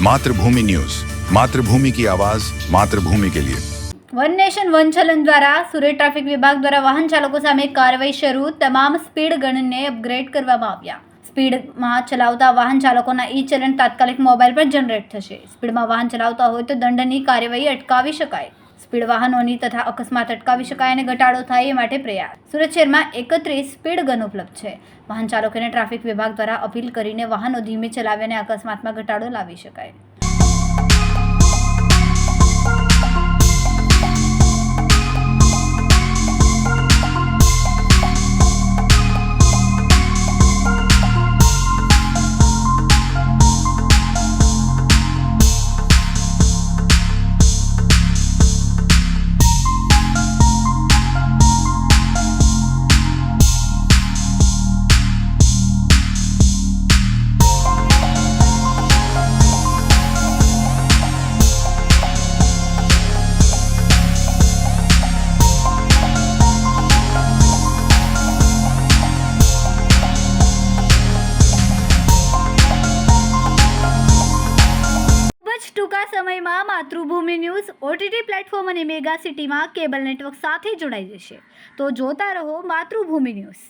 मातृभूमि न्यूज, मातृभूमि की आवाज, मातृभूमि के लिए। વન નેશન વન ચલન દ્વારા સુરત ટ્રાફિક વિભાગ દ્વારા વાહન ચાલકો સામે કાર્યવાહી શરૂ. તમામ સ્પીડ ગણને અપગ્રેડ કરવામાં આવ્યા. સ્પીડમાં ચલાવતા વાહન ચાલકોના ઈ ચલણ તાત્કાલિક મોબાઈલ પર જનરેટ થશે. સ્પીડમાં વાહન ચલાવતા હોય તો દંડની કાર્યવાહી અટકાવી શકાય. સ્પીડ વાહનોની તથા અકસ્માત અટકાવી શકાય અને ઘટાડો થાય એ માટે પ્રયાસ. સુરત શહેરમાં 31 સ્પીડ ગન ઉપલબ્ધ છે. વાહન ચાલકોને ટ્રાફિક વિભાગ દ્વારા અપીલ કરીને વાહનો ધીમે ચલાવી અને અકસ્માતમાં ઘટાડો લાવી શકાય. ટૂંકા સમયમાં માતૃભૂમિ ન્યૂઝ ઓટીટી પ્લેટફોર્મ અને મેગા સિટીમાં કેબલ નેટવર્ક સાથે જોડાઈ જશે. તો જોતા રહો માતૃભૂમિ ન્યૂઝ.